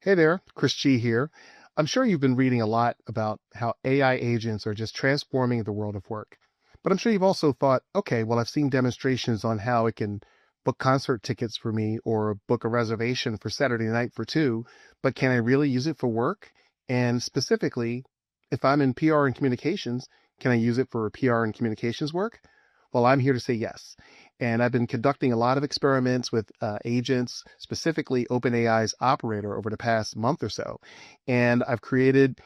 Hey there, Chris G here. I'm sure you've been reading a lot about how AI agents are just transforming the world of work. But I'm sure you've also thought, okay, well, I've seen demonstrations on how it can book concert tickets for me or book a reservation for Saturday night for two, but can I really use it for work? And specifically, if I'm in PR and communications, can I use it for PR and communications work? Well, I'm here to say yes. And I've been conducting a lot of experiments with agents, specifically OpenAI's operator, over the past month or so. And I've created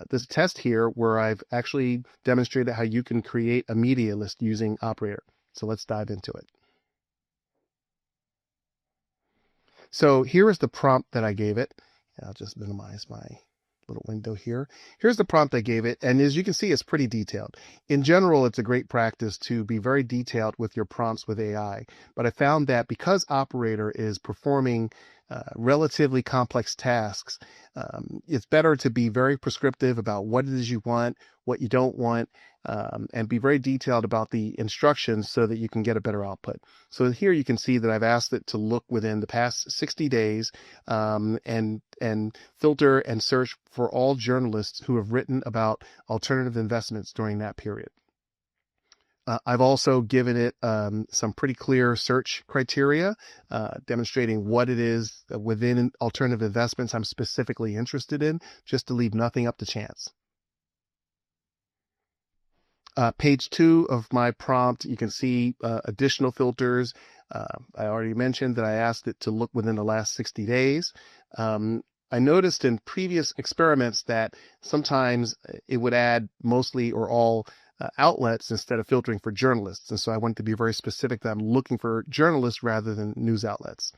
this test here where I've actually demonstrated how you can create a media list using operator. So let's dive into it. So here is the prompt that I gave it. I'll just minimize my little window here. Here's the prompt I gave it. And as you can see, it's pretty detailed. In general, it's a great practice to be very detailed with your prompts with AI. But I found that because Operator is performing relatively complex tasks, it's better to be very prescriptive about what it is you want, what you don't want, and be very detailed about the instructions so that you can get a better output. So here you can see that I've asked it to look within the past 60 days and filter and search for all journalists who have written about alternative investments during that period. I've also given it some pretty clear search criteria, demonstrating what it is within alternative investments I'm specifically interested in, just to leave nothing up to chance. Page 2 of my prompt, you can see additional filters. I already mentioned that I asked it to look within the last 60 days. I noticed in previous experiments that sometimes it would add mostly or all outlets instead of filtering for journalists. And so I wanted to be very specific that I'm looking for journalists rather than news outlets.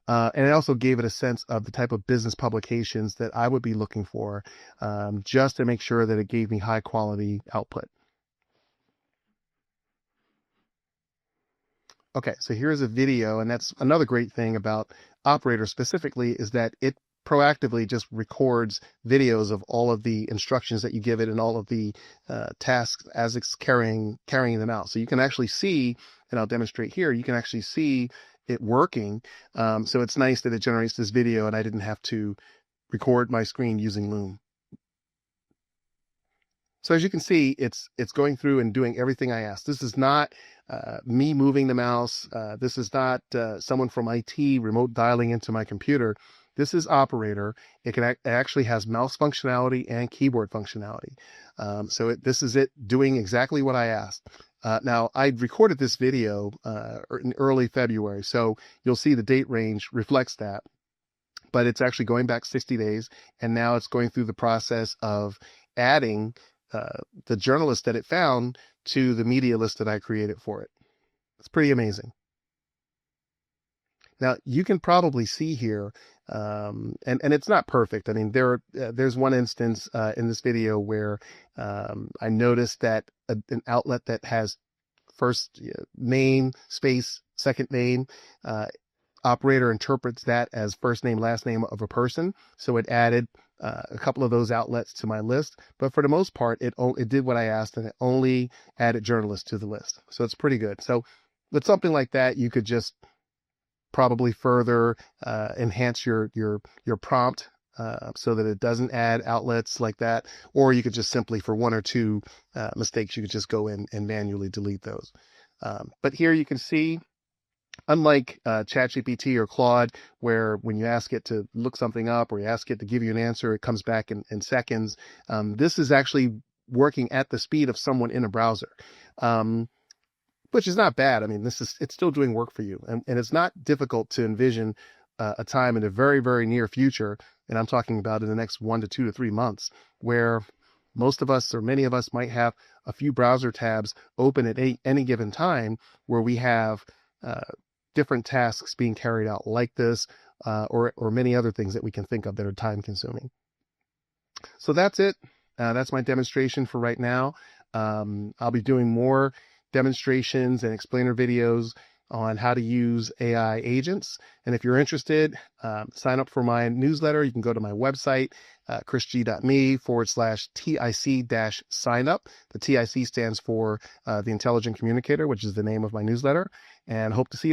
And I also gave it a sense of the type of business publications that I would be looking for, just to make sure that it gave me high quality output. Okay, so here's a video, and that's another great thing about Operator specifically is that it proactively just records videos of all of the instructions that you give it and all of the tasks as it's carrying them out. So you can actually see, and I'll demonstrate here, you can actually see it working. So it's nice that it generates this video and I didn't have to record my screen using Loom. So as you can see, it's going through and doing everything I asked. This is not me moving the mouse. This is not someone from IT remote dialing into my computer. This is Operator. It actually has mouse functionality and keyboard functionality. So this is it doing exactly what I asked. Now, I recorded this video in early February, so you'll see the date range reflects that. But it's actually going back 60 days, and now it's going through the process of adding the journalist that it found to the media list that I created for it. It's pretty amazing. Now you can probably see here, and it's not perfect. I mean, there's one instance in this video where I noticed that an outlet that has first name space second name, Operator interprets that as first name last name of a person, so it added a couple of those outlets to my list. But for the most part, it did what I asked, and it only added journalists to the list. So it's pretty good. So with something like that, you could just probably further enhance your prompt so that it doesn't add outlets like that, or you could just simply, for one or two mistakes, you could just go in and manually delete those. But here you can see, unlike ChatGPT or Claude, where when you ask it to look something up or you ask it to give you an answer, it comes back in seconds. This is actually working at the speed of someone in a browser, which is not bad. I mean, it's still doing work for you. And it's not difficult to envision a time in the very, very near future, and I'm talking about in the next 1 to 2 to 3 months, where most of us or many of us might have a few browser tabs open at any given time where we have different tasks being carried out like this, or many other things that we can think of that are time consuming. So that's it. That's my demonstration for right now. I'll be doing more demonstrations and explainer videos on how to use AI agents. And if you're interested, sign up for my newsletter. You can go to my website, chrisg.me/TIC-sign up. The TIC stands for the Intelligent Communicator, which is the name of my newsletter, and hope to see you there.